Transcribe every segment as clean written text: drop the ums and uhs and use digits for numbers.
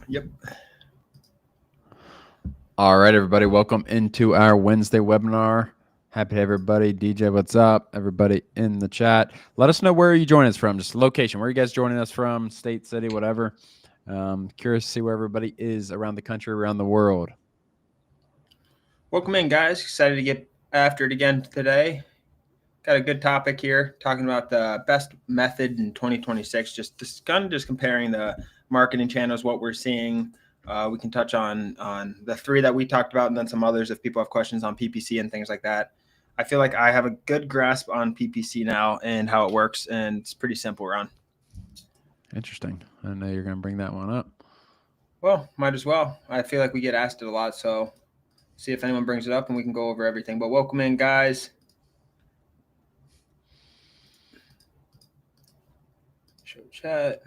Yep. All right, everybody, welcome into our Wednesday webinar. Happy to have everybody. DJ, what's up? Everybody in the chat. Let us know where you joining us from, just location. Where are you guys joining us from? State, city, whatever. Curious to see where everybody is around the country, around the world. Welcome in, guys. Excited to get after it again today. Got a good topic here, talking about the best method in 2026. Just comparing the marketing channels, what we're seeing. We can touch on the three that we talked about, and then some others if people have questions on PPC and things like that. I feel like I have a good grasp on PPC now and how it works, and it's pretty simple, Ron. Interesting. I know you're going to bring that one up. Well, might as well. I feel like we get asked it a lot, so see if anyone brings it up and we can go over everything. But welcome in, guys. Show chat.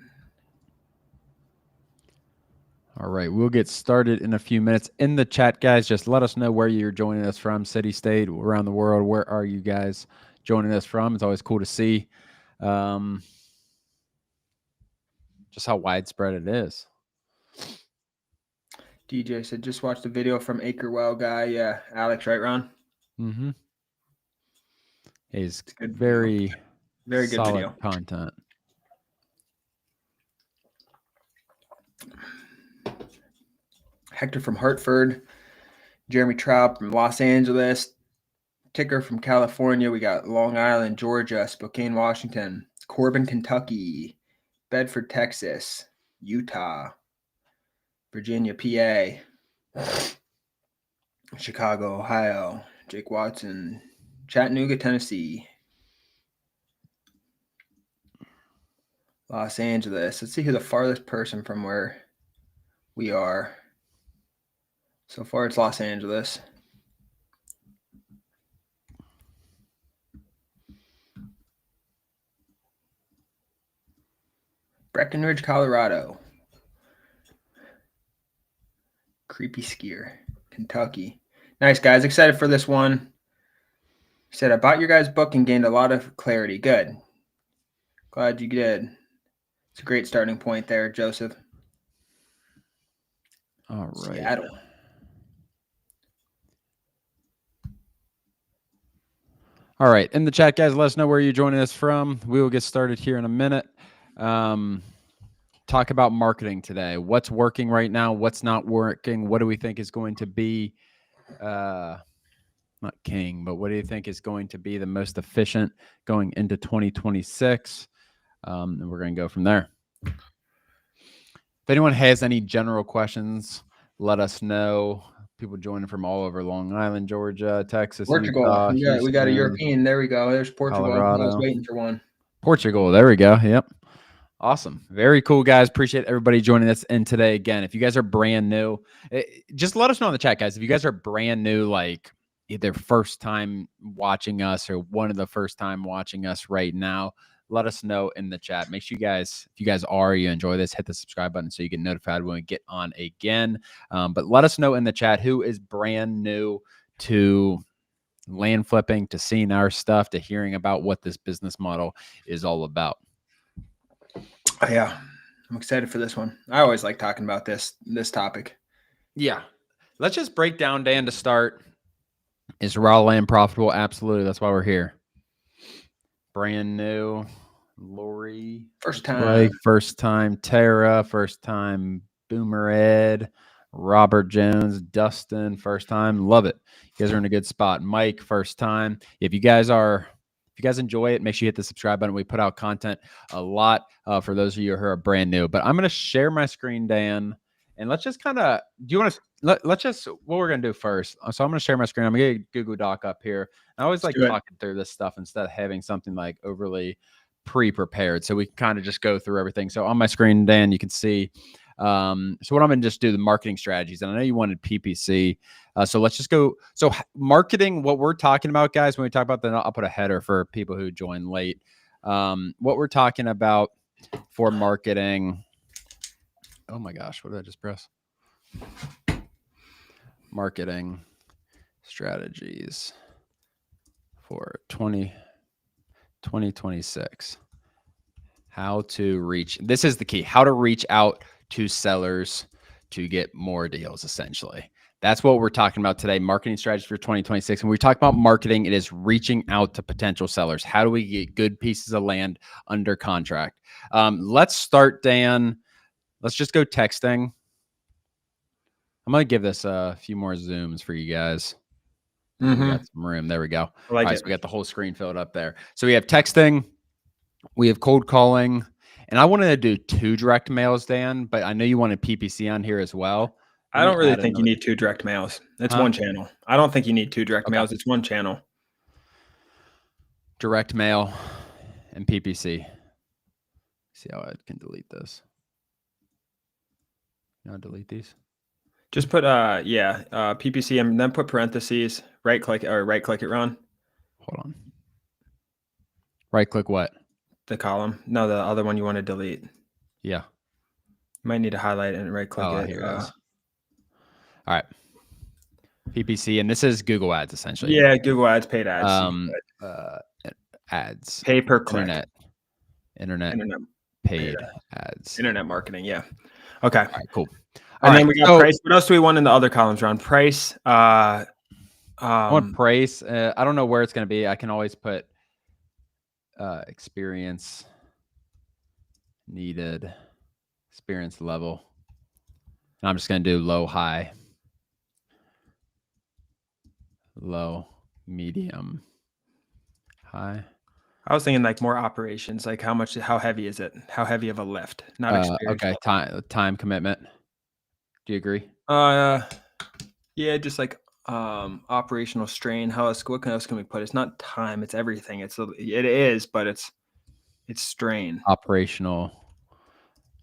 All right, we'll get started in a few minutes. In the chat, guys, just let us know where you're joining us from, city, state, around the world. Where are you guys joining us from? It's always cool to see just how widespread it is. DJ said, just watch the video from Acre Well guy. Yeah, Alex, right, Ron? Mm-hmm. He's good very good solid video. Content. Hector from Hartford, Jeremy Trout from Los Angeles, Ticker from California. We got Long Island, Georgia, Spokane, Washington, Corbin, Kentucky, Bedford, Texas, Utah, Virginia, PA, Chicago, Ohio, Jake Watson, Chattanooga, Tennessee, Los Angeles. Let's see who the farthest person from where we are. So far, it's Los Angeles. Breckenridge, Colorado. Creepy Skier, Kentucky. Nice, guys. Excited for this one. Said, I bought your guys' book and gained a lot of clarity. Good. Glad you did. It's a great starting point there, Joseph. All right. Seattle. All right. In the chat, guys, let us know where you're joining us from. We will get started here in a minute. Talk about marketing today. What's working right now? What's not working? What do we think is going to be, not king, but what do you think is going to be the most efficient going into 2026? And we're going to go from there. If anyone has any general questions, let us know. People joining from all over Long Island, Georgia, Texas, Portugal. Utah, We got a European. There we go. There's Portugal. Colorado. I was waiting for one. Portugal. There we go. Yep. Awesome. Very cool, guys. Appreciate everybody joining us in today. Again, if you guys are brand new, just let us know in the chat, guys. If you guys are brand new, like either first time watching us or one of the first time watching us right now, let us know in the chat. Make sure you guys, if you guys you enjoy this, hit the subscribe button so you get notified when we get on again. But let us know in the chat who is brand new to land flipping, to seeing our stuff, to hearing about what this business model is all about. Yeah, I'm excited for this one. I always like talking about this topic. Yeah. Let's just break down, Dan, to start. Is raw land profitable? Absolutely. That's why we're here. Brand new. Lori. First time. Like first time. Tara. First time. Boomer Ed. Robert Jones. Dustin. First time. Love it. You guys are in a good spot. Mike. First time. If you guys enjoy it, make sure you hit the subscribe button. We put out content a lot for those of you who are brand new. But I'm going to share my screen, Dan. And let's just kind of, let's just, what we're going to do first. So I'm going to share my screen. I'm going to get a Google Doc up here. I always like talking through this stuff instead of having something like overly pre-prepared. So we can kind of just go through everything. So on my screen, Dan, you can see. So what I'm going to just do the marketing strategies. And I know you wanted PPC. So let's just go. So marketing, what we're talking about, guys, when we talk about that, I'll put a header for people who join late. What we're talking about for marketing. Oh my gosh, what did I just press? Marketing strategies for 2026. How to reach, this is the key, how to reach out to sellers to get more deals, essentially. That's what we're talking about today, marketing strategy for 2026. And when we talk about marketing, it is reaching out to potential sellers. How do we get good pieces of land under contract? Let's start, Dan. Let's just go texting. I'm going to give this a few more zooms for you guys. We got some room. There we go. I like All right, it. so we got the whole screen filled up there. So we have texting, we have cold calling, and I wanted to do 2 direct mails, Dan, but I know you wanted PPC on here as well. I don't really think you need 2 direct mails. It's one channel. I don't think you need 2 direct mails. It's one channel. Direct mail and PPC. See how I can delete this. Now delete these. Just put PPC and then put parentheses, right click it, Ron. Hold on. Right click what? The column. No, the other one you want to delete. Yeah. You might need to highlight and right click it. Here it is. All right. PPC, and this is Google Ads essentially. Yeah, Google Ads, paid ads. Ads. Pay per click. Internet paid ads. Internet marketing, yeah. Okay. All right, cool. And then we got price. What else do we want in the other columns, Ron? Price. I want price. I don't know where it's going to be. I can always put experience needed, experience level. And I'm just going to do low, high, low, medium, high. I was thinking like more operations, like how heavy is it? How heavy of a lift? Not experience. Okay, time commitment. Do you agree? Yeah, just like operational strain. What else can we put? It's not time, it's everything. It is, but it's strain. Operational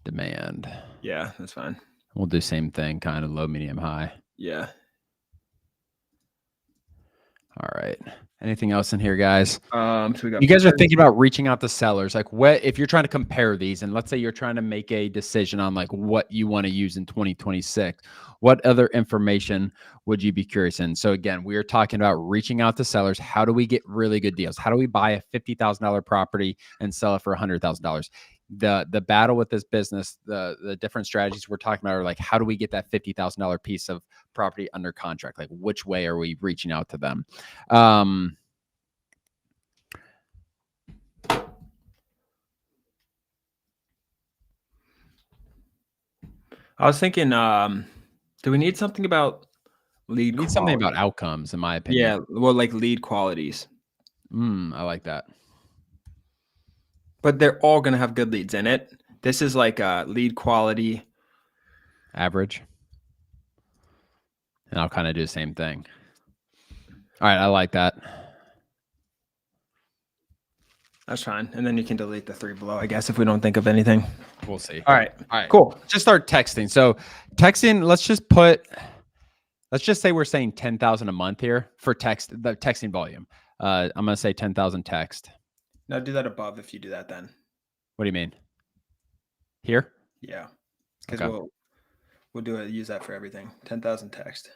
demand. Yeah, that's fine. We'll do same thing, kind of low, medium, high. Yeah. All right. Anything else in here, guys? So we got you guys are thinking about reaching out to sellers. Like, what if you're trying to compare these, and let's say you're trying to make a decision on like what you want to use in 2026, what other information would you be curious in? So again, we are talking about reaching out to sellers. How do we get really good deals? How do we buy a $50,000 property and sell it for $100,000? The battle with this business, the different strategies we're talking about are like, how do we get that $50,000 piece of property under contract? Like, which way are we reaching out to them? I was thinking, do we need something about lead? We need something about outcomes, in my opinion. Yeah, well, like lead qualities. I like that. But they're all going to have good leads in it. This is like a lead quality. Average. And I'll kind of do the same thing. All right, I like that. That's fine. And then you can delete the 3 below, I guess, if we don't think of anything. We'll see. All right. Cool. Just start texting. So texting, let's just say we're saying 10,000 a month here for the texting volume. I'm going to say 10,000 text. Now do that above if you do that then. What do you mean? Here? Yeah. Because we'll use that for everything. 10,000 text.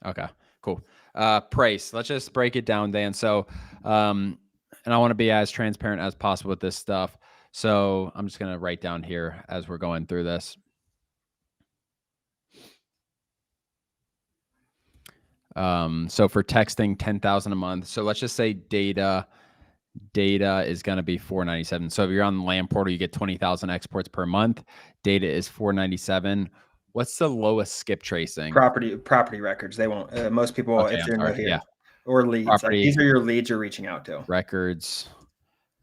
Okay, cool. Price. Let's just break it down, Dan. So, and I want to be as transparent as possible with this stuff. So I'm just going to write down here as we're going through this. So for texting, 10,000 a month. So let's just say data is going to be $497. So if you're on the land portal, you get 20,000 exports per month. Data is $497. What's the lowest skip tracing? Property records. They won't. Most people, if they're new here, yeah. Or leads. Like these are your leads you're reaching out to. Records.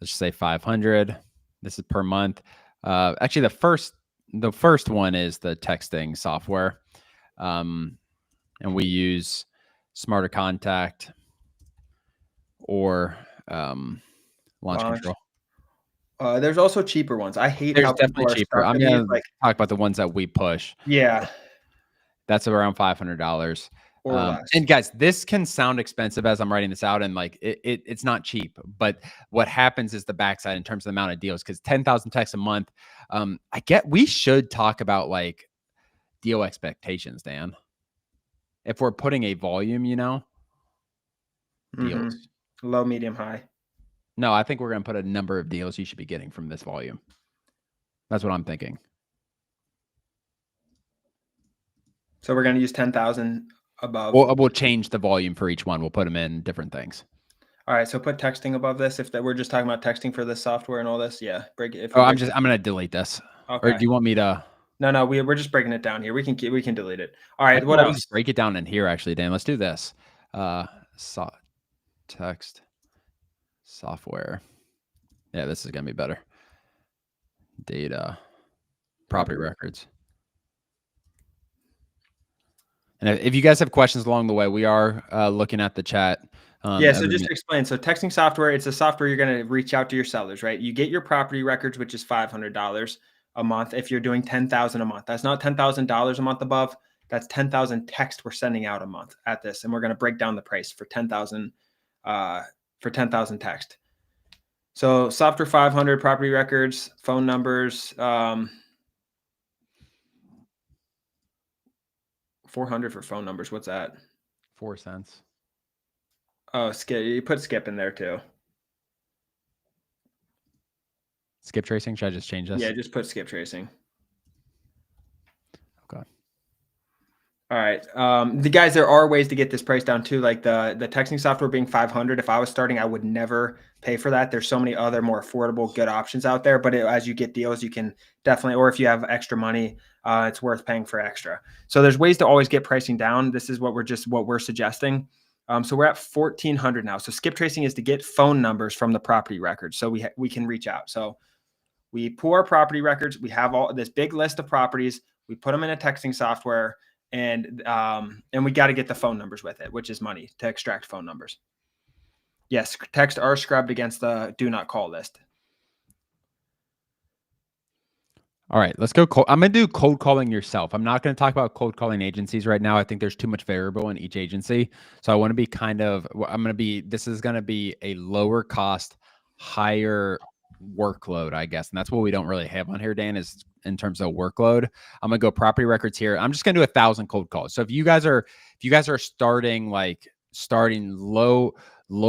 Let's just say 500. This is per month. Actually, the first one is the texting software, and we use Smarter Contact or Launch Control. There's also cheaper ones. I hate. There's definitely cheaper. I'm gonna talk about the ones that we push. Yeah, that's around $500 or less. And guys, this can sound expensive as I'm writing this out, and like it's not cheap. But what happens is the backside in terms of the amount of deals, because 10,000 texts a month. We should talk about like deal expectations, Dan. If we're putting a volume, deals. Low, medium, high. No, I think we're going to put a number of deals you should be getting from this volume. That's what I'm thinking. So we're going to use 10,000 above. We'll change the volume for each one. We'll put them in different things. All right. So put texting above this. If we're just talking about texting for this software and all this. Yeah. Break it. I'm going to delete this. Okay. Or do you want me to? No, we're just breaking it down here. We can delete it. All right. What else? Break it down in here, actually, Dan. Let's do this. Text software. Yeah, this is going to be better. Data, property records. And if you guys have questions along the way, we are looking at the chat. So just to explain. So texting software, it's a software you're going to reach out to your sellers, right? You get your property records, which is $500 a month if you're doing 10,000 a month. That's not $10,000 a month above. That's 10,000 text we're sending out a month at this. And we're going to break down the price for 10,000 text. So software 500, property records, phone numbers, 400 for phone numbers. What's that? 4 cents. Oh, skip. You put skip in there too. Skip tracing? Should I just change this? Yeah, just put skip tracing. Okay. All right. The guys, there are ways to get this price down too. Like the texting software being 500. If I was starting, I would never pay for that. There's so many other more affordable, good options out there. But as you get deals, you can definitely, or if you have extra money, it's worth paying for extra. So there's ways to always get pricing down. This is what we're suggesting. So we're at 1,400 now. So skip tracing is to get phone numbers from the property records, so we can reach out. So we pull our property records. We have all this big list of properties. We put them in a texting software, and we got to get the phone numbers with it, which is money to extract phone numbers. Yes, text are scrubbed against the do not call list. All right, let's go. I'm going to do cold calling yourself. I'm not going to talk about cold calling agencies right now. I think there's too much variable in each agency. So I want to be this is going to be a lower cost, higher workload, I guess. And that's what we don't really have on here, Dan, is in terms of workload. I'm going to go property records here. I'm just going to do 1,000 cold calls. So if you guys are starting low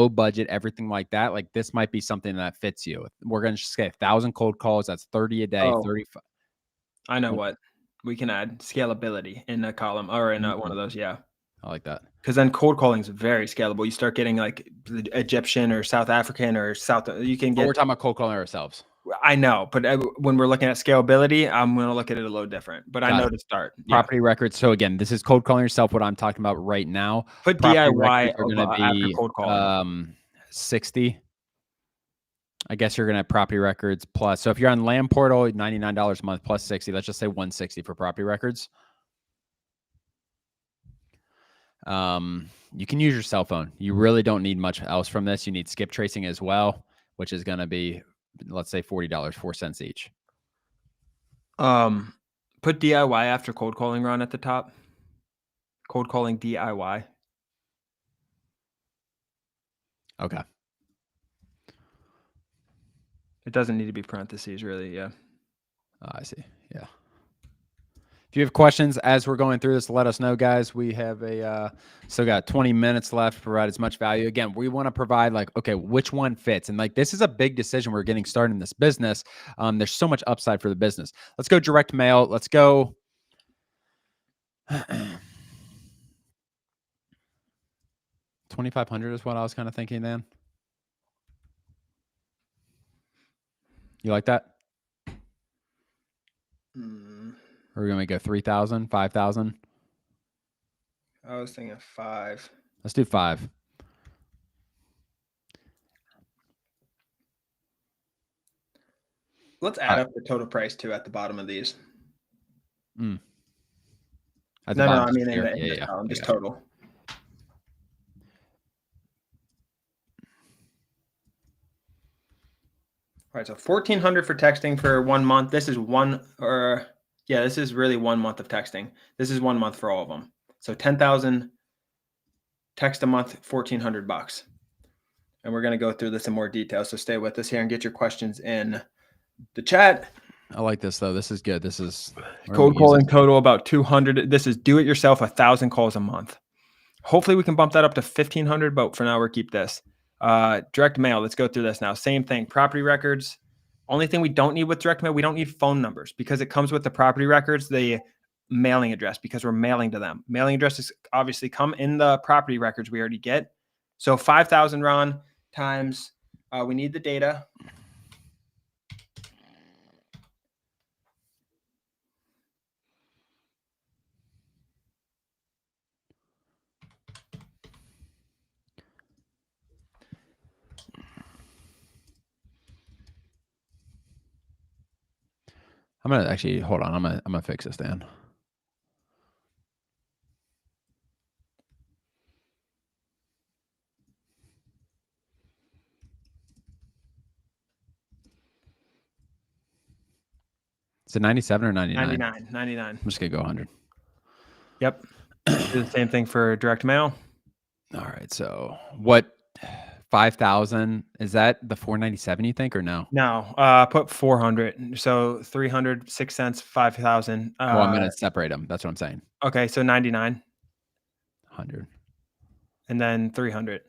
budget, everything like that, like this might be something that fits you. We're going to just get 1,000 cold calls. That's 30 a day, 35. I know what we can add scalability in a column or in one of those. Yeah. I like that. Because then cold calling is very scalable. You start getting like the Egyptian or South African or you can get. We're talking about cold calling ourselves. I know, but when we're looking at scalability, I'm going to look at it a little different, but I know to start. Property records. So again, this is cold calling yourself, what I'm talking about right now. Put property DIY are going to be cold calling. 60. I guess you're going to have property records plus. So if you're on Land Portal, $99 a month plus 60. Let's just say 160 for property records. You can use your cell phone. You really don't need much else from this. You need skip tracing as well, which is going to be, let's say $40, 4 cents each. Put DIY after cold calling run at the top. Cold calling DIY. Okay. It doesn't need to be parentheses, really. Yeah. I see. Yeah. If you have questions as we're going through this, let us know, guys. We have still got 20 minutes left to provide as much value. Again, we want to provide okay, which one fits? And this is a big decision. We're getting started in this business. There's so much upside for the business. Let's go direct mail. Let's go. 2,500 is what I was kind of thinking, Dan. You like that? Or are we going to go 3,000, 5,000? I was thinking 5. Let's do 5. Let's add up the total price too at the bottom of these. No, I mean in the column, just total. All right, so 1,400 for texting for 1 month. This is this is really 1 month of texting. This is 1 month for all of them. So 10,000 text a month, $1,400. And we're going to go through this in more detail. So stay with us here and get your questions in the chat. I like this though. This is good. This is cold calling total about 200. This is do it yourself, 1,000 calls a month. Hopefully we can bump that up to 1,500, but for now we'll keep this. Direct mail. Let's go through this now. Same thing. Property records. Only thing we don't need with direct mail, we don't need phone numbers because it comes with the property records. mailing address because we're mailing to them. Mailing addresses obviously come in the property records we already get. So 5,000, Ron, times, we need the data. I'm gonna actually hold on. I'm gonna fix this, Dan. Is it 97 or 99? 99. I'm just gonna go 100. Yep. Do the same thing for direct mail. All right. So what? 5,000, is that the 497 you think, or no? No, put 400. So 300, 6 cents, 5,000. Well, I'm gonna separate them. That's what I'm saying. Okay, so 99. 100. And then 300.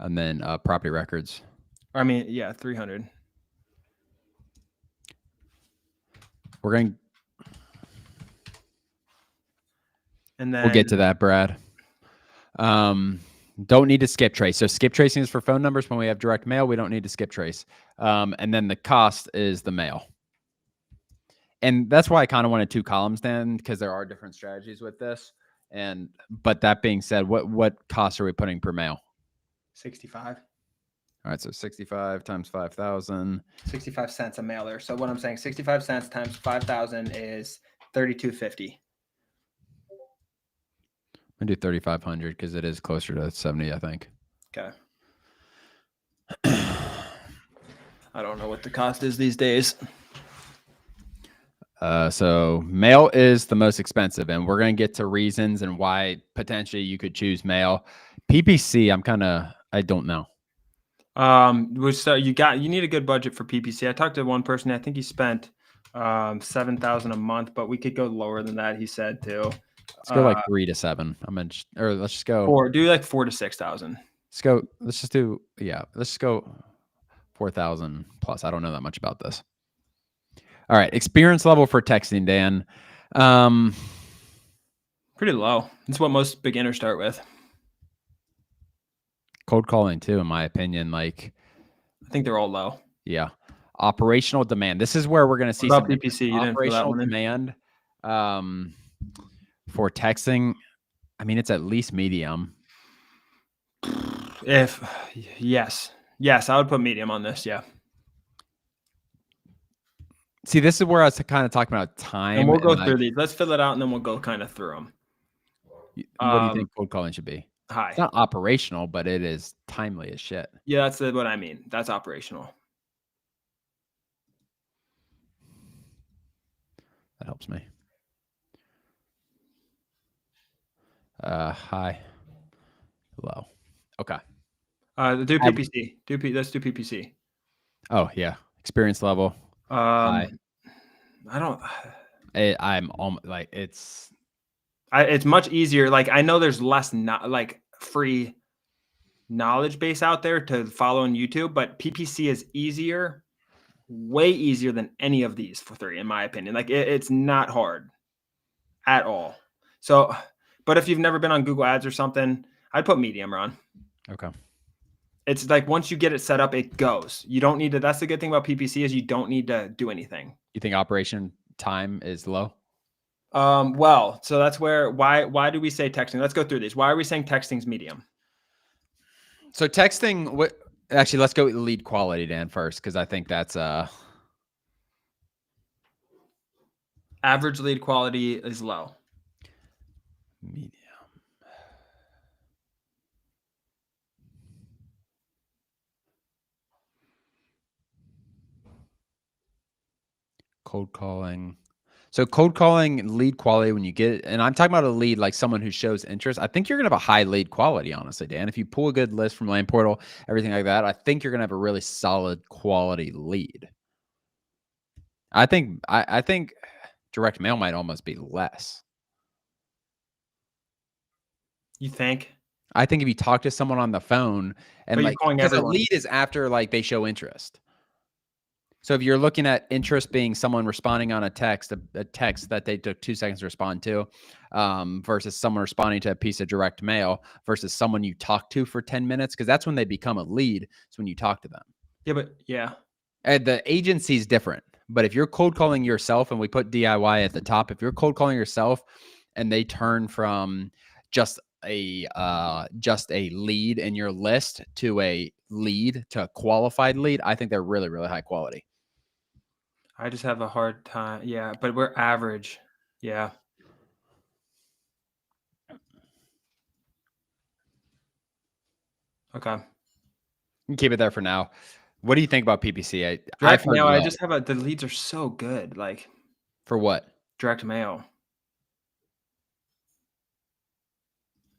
And then property records. I mean, yeah, 300. We're going. And then we'll get to that, Brad. Don't need to skip trace. So skip tracing is for phone numbers. When we have direct mail, we don't need to skip trace. And then the cost is the mail. And that's why I kind of wanted 2 columns then, because there are different strategies with this. But that being said, what costs are we putting per mail? 65. All right, so 65 times 5,000. 65 cents a mailer. So what I'm saying, 65 cents times 5,000 is $32.50. I'm gonna do 3,500 because it is closer to 70, I think. Okay. I don't know what the cost is these days. So mail is the most expensive, and we're going to get to reasons and why potentially you could choose mail. PPC, I don't know. So you need a good budget for PPC. I talked to one person. I think he spent $7,000 a month, but we could go lower than that. He said too. Let's go like 3 to 7. Or let's just go 4. Do like 4 to 6,000. Let's go. Let's just do. Yeah, let's just go 4,000 plus. I don't know that much about this. All right, experience level for texting, Dan. Pretty low. It's what most beginners start with. Cold calling too, in my opinion. Like, I think they're all low. Yeah. Operational demand. This is where we're going to see some PPC. You didn't feel that operational one demand for texting. I mean, it's at least medium. Yes, I would put medium on this. Yeah. See, this is where I was kind of talking about time. And we'll go through these. Let's fill it out, and then we'll go kind of through them. What do you think cold calling should be? High. It's not operational, but it is timely as shit. Yeah, that's what I mean. That's operational. That helps me. High. Low. Okay. Do PPC. Let's do PPC. Oh yeah. Experience level. High. I don't. I'm like it's much easier. Like I know there's less free knowledge base out there to follow on YouTube, but PPC is easier, way easier than any of these for 3, in my opinion. Like it's not hard at all. So, but if you've never been on Google Ads or something, I'd put medium, Ron. Okay. It's like once you get it set up, it goes. You don't need to. That's the good thing about PPC is you don't need to do anything. You think operation time is low? Well, so that's why do we say texting? Let's go through these. Why are we saying texting's medium? So texting, actually, let's go with lead quality, Dan, first, because I think that's average lead quality is low. Medium. Cold calling. So cold calling lead quality when you get it, and I'm talking about a lead like someone who shows interest. I think you're gonna have a high lead quality, honestly, Dan. If you pull a good list from Land Portal, everything like that, I think you're gonna have a really solid quality lead. I think direct mail might almost be less. You think? I think if you talk to someone on the phone and like, because a lead is after like they show interest. So if you're looking at interest being someone responding on a text that they took 2 seconds to respond to, versus someone responding to a piece of direct mail versus someone you talk to for 10 minutes, because that's when they become a lead. It's when you talk to them. Yeah, but yeah. And the agency is different. But if you're cold calling yourself, and we put DIY at the top, if you're cold calling yourself and they turn from just a lead in your list to a lead to a qualified lead, I think they're really, really high quality. I just have a hard time. Yeah, but we're average. Yeah. Okay. You can keep it there for now. What do you think about PPC? Direct mail, I just have the leads are so good. Like for what? Direct mail.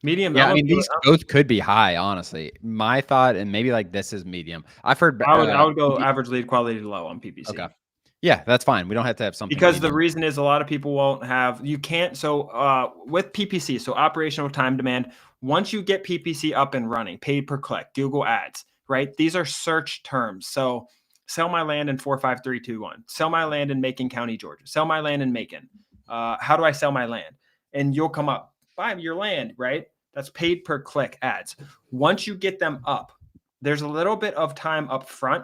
Medium. Yeah, I mean, these both could be high, honestly. My thought, and maybe like this is medium. I've heard. I would go average lead quality low on PPC. Okay. Yeah, that's fine. We don't have to have something. Because the reason is a lot of people won't have, you can't. So with PPC, so operational time demand, once you get PPC up and running, paid per click, Google ads, right? These are search terms. So sell my land in 45321, sell my land in Macon County, Georgia, sell my land in Macon. How do I sell my land? And you'll come up, buy your land, right? That's paid per click ads. Once you get them up, there's a little bit of time up front,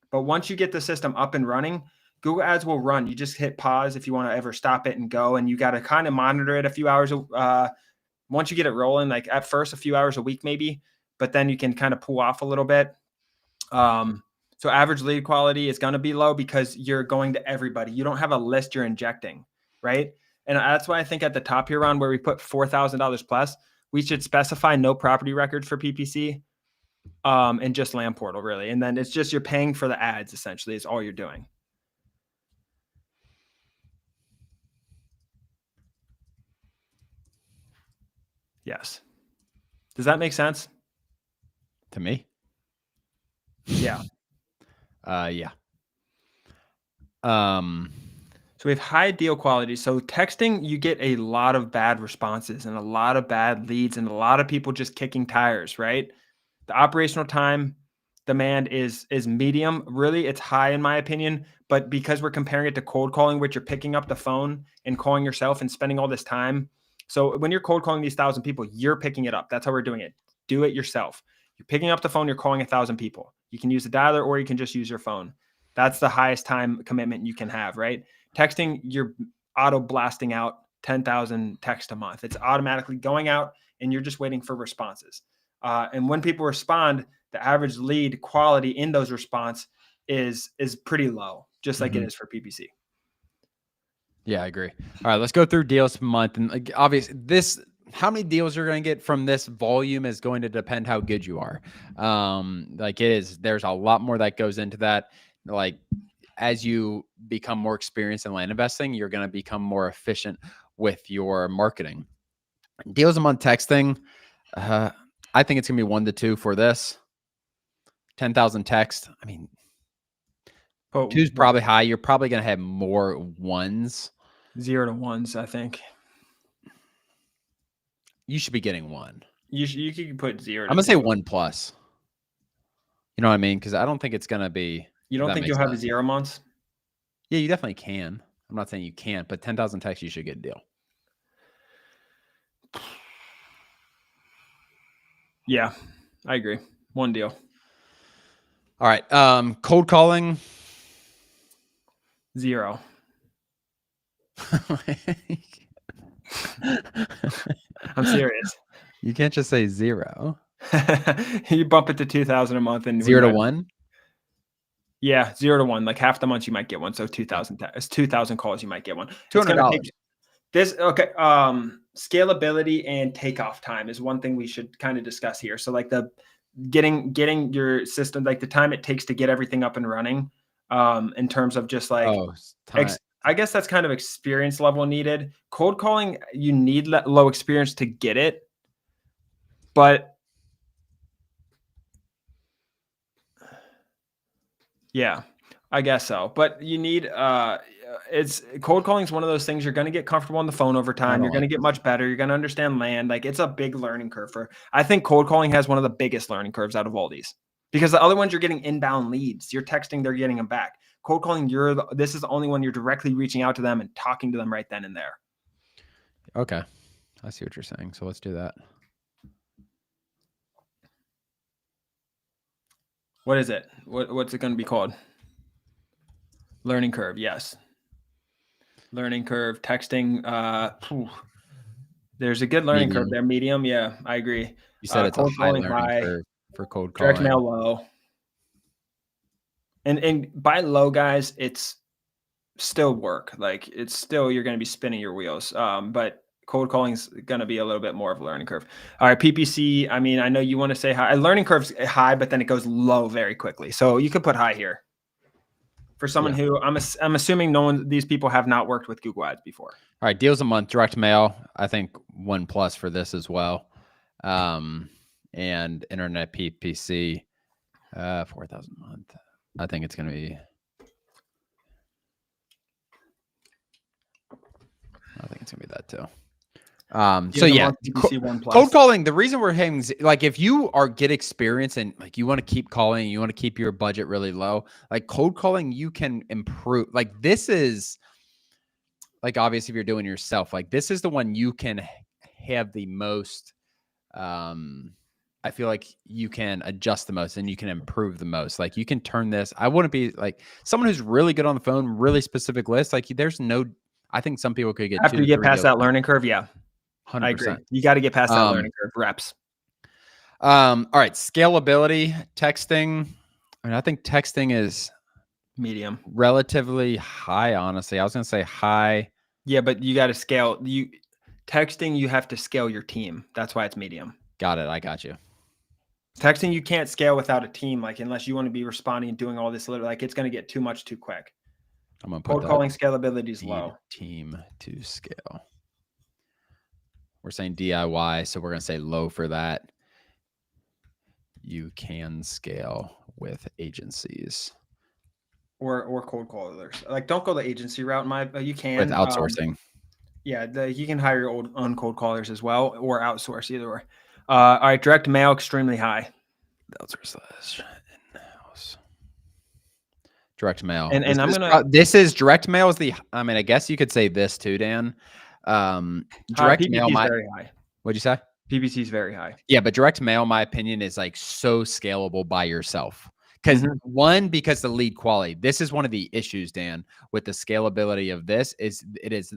but once you get the system up and running, Google ads will run. You just hit pause if you want to ever stop it and go, and you got to kind of monitor it a few hours. Once you get it rolling, like at first a few hours a week maybe, but then you can kind of pull off a little bit. So average lead quality is going to be low because you're going to everybody. You don't have a list you're injecting, right? And that's why I think at the top here, Ron, where we put $4,000 plus, we should specify no property records for PPC, and just land portal really. And then it's just you're paying for the ads essentially is all you're doing. Yes. Does that make sense? To me? Yeah. Yeah. So we have high deal quality. So texting, you get a lot of bad responses and a lot of bad leads and a lot of people just kicking tires, right? The operational time demand is medium. Really, it's high in my opinion, but because we're comparing it to cold calling, which you're picking up the phone and calling yourself and spending all this time. So when you're cold calling these 1,000 people, you're picking it up. That's how we're doing it. Do it yourself. You're picking up the phone, you're calling 1,000 people. You can use the dialer or you can just use your phone. That's the highest time commitment you can have, right? Texting, you're auto blasting out 10,000 texts a month. It's automatically going out and you're just waiting for responses. And when people respond, the average lead quality in those response is pretty low, just like it is for PPC. Yeah, I agree. All right, let's go through deals per month. And like, obviously, how many deals you're going to get from this volume is going to depend how good you are. There's a lot more that goes into that. Like, as you become more experienced in land investing, you're going to become more efficient with your marketing. Deals a month texting, I think it's going to be 1 to 2 for this. 10,000 text. I mean, 2's probably high. You're probably going to have more ones. 0 to 1s, I think. You should be getting 1. You could put 0 to I'm going to say 1 plus. You know what I mean? Because I don't think it's going to be. You don't think you'll have 0 months? Yeah, you definitely can. I'm not saying you can't, but 10,000 texts, you should get a deal. Yeah, I agree. 1 deal. All right. Cold calling. 0. I'm serious. You can't just say 0. You bump it to 2,000 a month and 0 to 1. Yeah, 0 to 1. Like half the month you might get one. So 2,000 calls you might get one. $200. Scalability and takeoff time is one thing we should kind of discuss here. So like the getting your system, like the time it takes to get everything up and running, in terms of just like I guess that's kind of experience level needed. Cold calling, you need low experience to get it, but yeah, I guess so. But you need cold calling is one of those things you're going to get comfortable on the phone over time. You're going to get much better. You're going to understand land. Like it's a big learning curve I think cold calling has one of the biggest learning curves out of all these, because the other ones you're getting inbound leads. You're texting, they're getting them back. Cold calling, this is the only one you're directly reaching out to them and talking to them right then and there. Okay. I see what you're saying. So let's do that. What is it? What's it going to be called? Learning curve. Yes. Learning curve, texting. There's a good learning curve there. Medium. Yeah, I agree. You said it's a high learning curve for cold calling. Direct mail low. And by low, guys, it's still work. Like it's still, you're going to be spinning your wheels. But cold calling is going to be a little bit more of a learning curve. All right. PPC. I mean, I know you want to say high. Learning curve's high, but then it goes low very quickly. So you could put high here. For someone who I'm assuming these people have not worked with Google Ads before. All right, deals a month, direct mail. I think 1+ for this as well, and internet PPC, 4,000 a month. I think it's going to be. I think it's going to be that too. So yeah, cold calling. The reason we're having, like, if you get experience and like you want to keep calling, you want to keep your budget really low, like cold calling, you can improve. Like this is like, obviously if you're doing yourself, like this is the one you can have the most, I feel like you can adjust the most and you can improve the most. Like you can turn this, I wouldn't be like someone who's really good on the phone, really specific list. Like there's no, I think some people could get after you get past that learning curve. Yeah. 100%. I agree. You got to get past that learning curve. Reps. All right. Scalability, texting. I mean, I think texting is medium, relatively high. Honestly, I was going to say high. Yeah, but you got to scale. Texting, you have to scale your team. That's why it's medium. Got it. I got you. Texting, you can't scale without a team. Like unless you want to be responding and doing all this, like it's going to get too much too quick. I'm going to put cold calling scalability is low. Team to scale. We're saying DIY, so we're going to say low for that. You can scale with agencies. Or cold callers. Like, don't go the agency route. You can. With outsourcing. You can hire your own cold callers as well, or outsource, either way. All right, direct mail, extremely high. Outsource in-house. Direct mail. This is direct mail is I mean, I guess you could say this too, Dan. Direct mail is very high. What'd you say? PPC is very high. Yeah, but direct mail, my opinion, is like so scalable by yourself. Because the lead quality. This is one of the issues, Dan, with the scalability of this is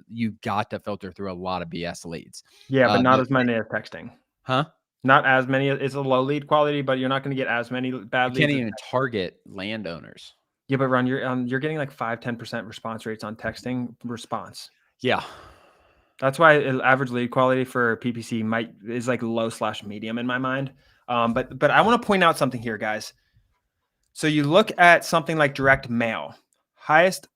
you got to filter through a lot of BS leads. Yeah, but not as many as texting. Huh? Not as many. It's a low lead quality, but you're not going to get as many bad leads. You can't even target landowners. Yeah, but Ron, you're getting like 5-10% response rates on texting response. Yeah. That's why average lead quality for PPC is like low/medium in my mind. But I want to point out something here, guys. So you look at something like direct mail, highest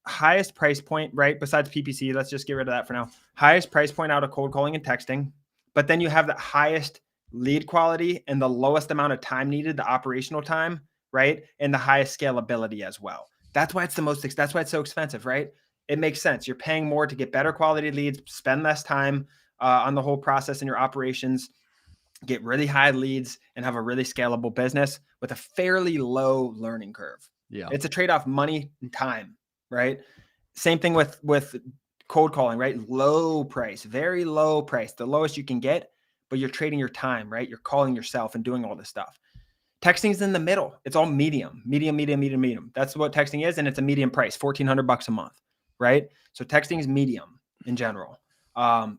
price point, right? Besides PPC, let's just get rid of that for now. Highest price point out of cold calling and texting. But then you have the highest lead quality and the lowest amount of time needed, the operational time, right? And the highest scalability as well. That's why it's that's why it's so expensive, right? It makes sense. You're paying more to get better quality leads, spend less time on the whole process in your operations, get really high leads, and have a really scalable business with a fairly low learning curve. Yeah. It's a trade-off, money and time, right? Same thing with cold calling, right? Low price, very low price, the lowest you can get, but you're trading your time, right? You're calling yourself and doing all this stuff. Texting is in the middle. It's all medium. That's what texting is, and it's a medium price, $1,400 a month, right? So texting is medium in general.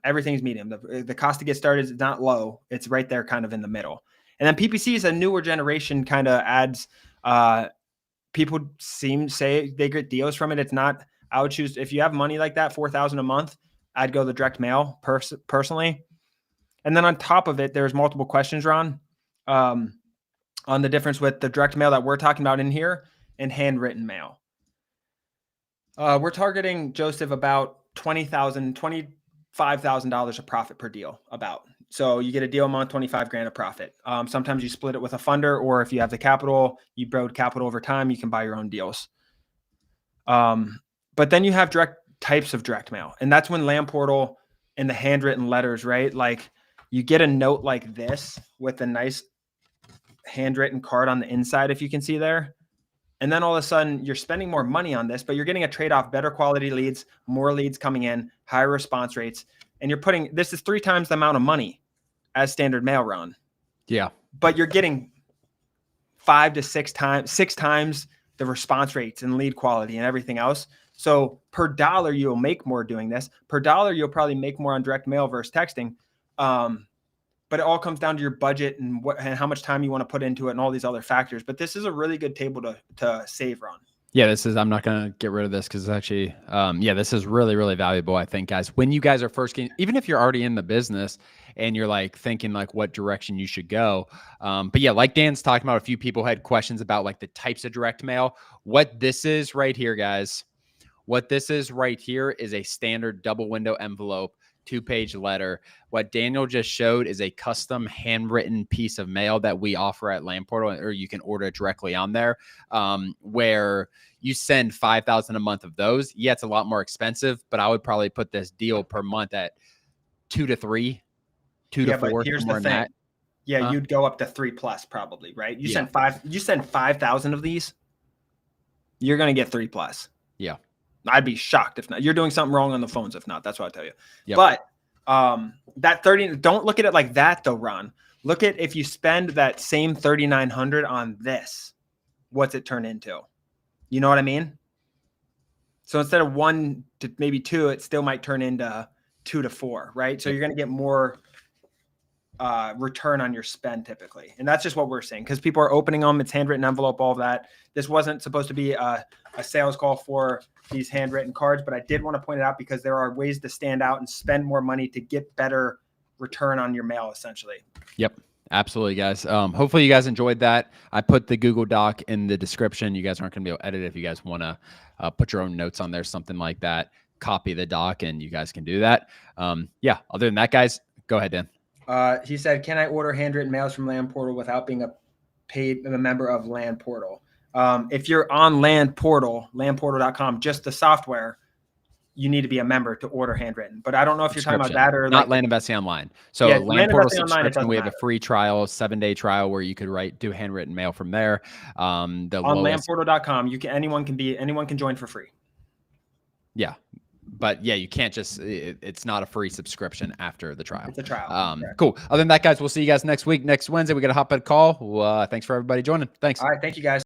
Everything's medium. The cost to get started is not low. It's right there kind of in the middle. And then PPC is a newer generation, kind of adds, people say they get deals from it. It's not, I would choose, if you have money like that, $4,000 a month, I'd go the direct mail personally. And then on top of it, there's multiple questions, Ron, on the difference with the direct mail that we're talking about in here and handwritten mail. We're targeting, Joseph, about $25,000 of profit per deal about. So you get a deal a month, 25 grand of profit. Sometimes you split it with a funder, or if you have the capital, you build capital over time, you can buy your own deals. But then you have types of direct mail. And that's when Land Portal and the handwritten letters, right? Like you get a note like this with a nice handwritten card on the inside, if you can see there. And then all of a sudden you're spending more money on this, but you're getting a trade-off, better quality leads, more leads coming in, higher response rates. And you're putting, this is 3 times the amount of money as standard mail run. Yeah. But you're getting 5 to 6 times the response rates and lead quality and everything else. So per dollar, you'll make more doing this. Per dollar, you'll probably make more on direct mail versus texting. But it all comes down to your budget and and how much time you want to put into it and all these other factors. But this is a really good table to save on. Yeah, I'm not going to get rid of this because it's actually, this is really, really valuable, I think, guys. When you guys are first getting, even if you're already in the business and you're like thinking like what direction you should go. But yeah, like Dan's talking about, a few people had questions about like the types of direct mail. What this is right here, guys, what this is right here is a standard double window envelope, 2-page letter. What Daniel just showed is a custom handwritten piece of mail that we offer at Land Portal, or you can order it directly on there, where you send 5,000 a month of those. Yeah, it's a lot more expensive, but I would probably put this deal per month at 2 to 3, 2 to 4. Here's the thing. Yeah, you'd go up to 3+ probably, right? You send 5,000 of these, you're going to get 3+. Yeah. I'd be shocked if not. You're doing something wrong on the phones if not. That's what I tell you. Yep. But that 30, don't look at it like that though, Ron. Look at if you spend that same 3,900 on this, what's it turn into? You know what I mean? So instead of 1 to maybe 2, it still might turn into 2 to 4, right? So you're going to get more return on your spend typically. And that's just what we're saying, because people are opening them. It's handwritten envelope, all of that. This wasn't supposed to be a sales call for these handwritten cards, but I did want to point it out because there are ways to stand out and spend more money to get better return on your mail, essentially. Yep. Absolutely, guys. Hopefully you guys enjoyed that. I put the Google Doc in the description. You guys aren't going to be able to edit it. If you guys want to put your own notes on there, something like that, copy the doc and you guys can do that. Yeah. Other than that, guys, go ahead, Dan. He said, can I order handwritten mails from Land Portal without being a member of Land Portal? If you're on Land Portal, landportal.com, just the software, you need to be a member to order handwritten. But I don't know if you're talking about that or not Land Investing Online. So yeah, Land Portal subscription, we have a free trial, 7-day trial where you could do handwritten mail from there. On landportal.com, anyone can join for free. Yeah. But yeah, you can't just, it's not a free subscription after the trial. It's a trial. Cool. Other than that, guys, we'll see you guys next week. Next Wednesday, we got to hop on a call. Thanks for everybody joining. Thanks. All right. Thank you, guys.